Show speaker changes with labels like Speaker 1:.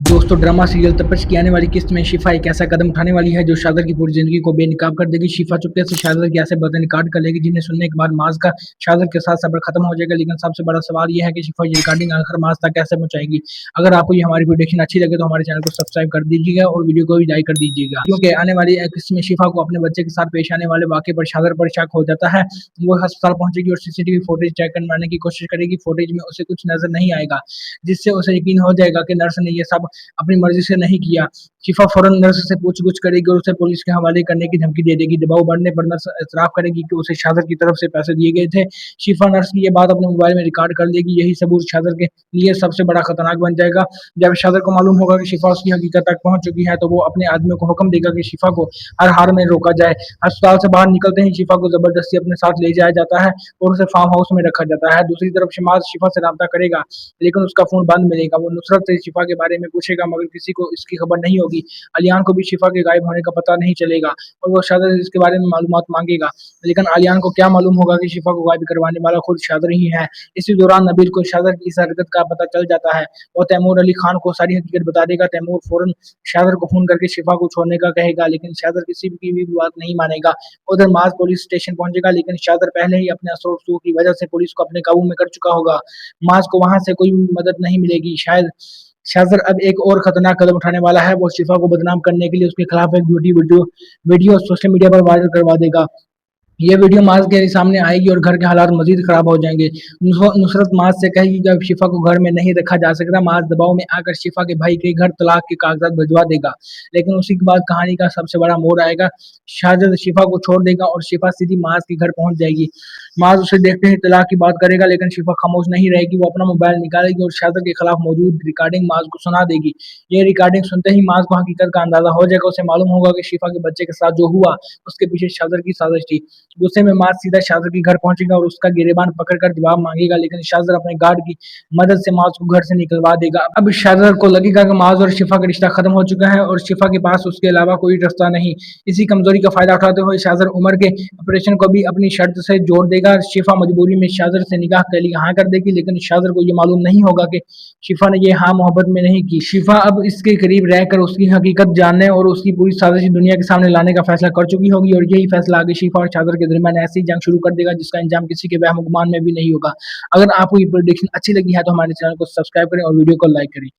Speaker 1: दोस्तों drama serial तपश की आने वाली किस्त में शिफा एक ऐसा कदम उठाने वाली है जो शादर की पूरी जिंदगी को बेनकाब कर देगी। शिफा चुपके से शादर के ऐसे बदन रिकॉर्ड कर लेगी जिन्हें सुनने के बाद माज का शादर के साथ सब्र खत्म हो जाएगा। लेकिन सबसे बड़ा सवाल यह है कि शिफा ये रिकॉर्डिंग आखिर माज तक कैसे पहुंचाएगी। अगर आपको ये हमारी वीडियो अच्छी लगे तो हमारे चैनल को सब्सक्राइब कर दीजिएगा और वीडियो को भी लाइक कर दीजिएगा, क्योंकि आने वाली किस्त में शिफा को अपने बच्चे के साथ पेश आने वाले वाकये पर शादर पर शक हो जाता है। वो अस्पताल पहुंचेगी और सीसीटीवी फुटेज चेक करवाने की कोशिश करेगी। फुटेज में उसे कुछ नजर नहीं आएगा जिससे उसे यकीन हो जाएगा कि नर्स ने ये सब अपनी मर्जी से नहीं किया। शिफा फौरन नर्स से पूछ-गुछ करेगी और उसे पुलिस के हवाले करने की धमकी दे देगी। दबाव बढ़ने पर नर्स इतराफ़ करेगी कि उसे शादर की तरफ से पैसे दिए गए थे। शिफा नर्स की ये बात अपने मोबाइल में रिकॉर्ड कर लेगी। यही सबूत शादर के लिए सबसे बड़ा खतरनाक बन जाएगा। जब शादर को मालूम होगा कि शिफा उसकी हकीकत तक पहुंच चुकी है तो वो अपने आदमियों को हुक्म देगा कि शिफा को हर हाल में रोका जाए। अस्पताल से बाहर निकलते ही शिफा को जबरदस्ती अपने साथ ले जाया जाता है और उसे फार्म हाउस में रखा जाता है। दूसरी तरफ शमास शिफा से राब्ता करेगा लेकिन उसका फ़ोन बंद मिलेगा। वो नुसरत से शिफा के बारे में पूछेगा मगर किसी को इसकी खबर नहीं होगी। आलियान को भी शिफा के गायब होने का पता नहीं चलेगा और वो शादर से इसके बारे में मालूमात मांगेगा, लेकिन आलियान को क्या मालूम होगा कि शिफा को गायब करवाने वाला खुद शादर ही है। इसी दौरान नबील को शादर की इस हरकत का पता चल जाता है। वो तैमूर अली खान को सारी हकीकत बता देगा। तैमूर फौरन शादर को फोन करके शिफा को छोड़ने का कहेगा, लेकिन शादर किसी की भी बात नहीं मानेगा। उधर माज पुलिस स्टेशन पहुंचेगा लेकिन शादर पहले ही अपने असर रसूख की वजह से पुलिस को अपने काबू में कर चुका होगा। माज को वहां से कोई मदद नहीं मिलेगी। शायद शाज़र अब एक और खतरनाक कदम उठाने वाला है। वो शिफा को बदनाम करने के लिए उसके खिलाफ एक झूठी वीडियो सोशल मीडिया पर वायरल करवा देगा। ये वीडियो माज के सामने आएगी और घर के हालात मजीद खराब हो जाएंगे। नुसरत माज से कहेगी कि अब शिफा को घर में नहीं रखा जा सकता। माज दबाव में आकर शिफा के भाई के घर तलाक के कागजात भिजवा देगा, लेकिन उसी के बाद कहानी का सबसे बड़ा मोड़ आएगा। शाहजद शिफा को छोड़ देगा और शिफा सीधी माज के घर पहुंच जाएगी। माज उसे देखते ही तलाक की बात करेगा लेकिन शिफा खामोश नहीं रहेगी। वो अपना मोबाइल निकालेगी और शाहजद के खिलाफ मौजूद रिकॉर्डिंग माज को सुना देगी। ये रिकॉर्डिंग सुनते ही माज को हकीकत का अंदाजा हो जाएगा। उसे मालूम होगा कि शिफा के बच्चे के साथ जो हुआ उसके पीछे शाहजद की साजिश थी। गुस्से में माज सीधा शाहजद के घर पहुंचेगा और उसका गिरेबान पकड़कर जवाब मांगेगा, लेकिन शाहजद अपने गार्ड की मदद से माज को घर से निकलवा देगा। अब शाहजद को लगेगा कि माज और शिफा का रिश्ता खत्म हो चुका है और शिफा के पास उसके अलावा कोई रास्ता नहीं। इसी कमजोरी का फायदा उठाते हुए शाहजद उमर के ऑपरेशन को भी अपनी शर्त से जोड़ देगा। शिफा मजबूरी में शाहजद से निकाह के लिए हाँ कर देगी, लेकिन शाहजद को ये मालूम नहीं होगा कि शिफा ने ये हाँ मोहब्बत में नहीं की। शिफा अब इसके करीब रहकर उसकी हकीकत जानने और उसकी पूरी साजिश दुनिया के सामने लाने का फैसला कर चुकी होगी और यही फैसला आगे शिफा और शाहजद के दरमियान ऐसी जंग शुरू कर देगा जिसका अंजाम किसी के वहम गुमान में भी नहीं होगा। अगर आपको ये प्रेडिक्शन अच्छी लगी है तो हमारे चैनल को सब्सक्राइब करें और वीडियो को लाइक करें।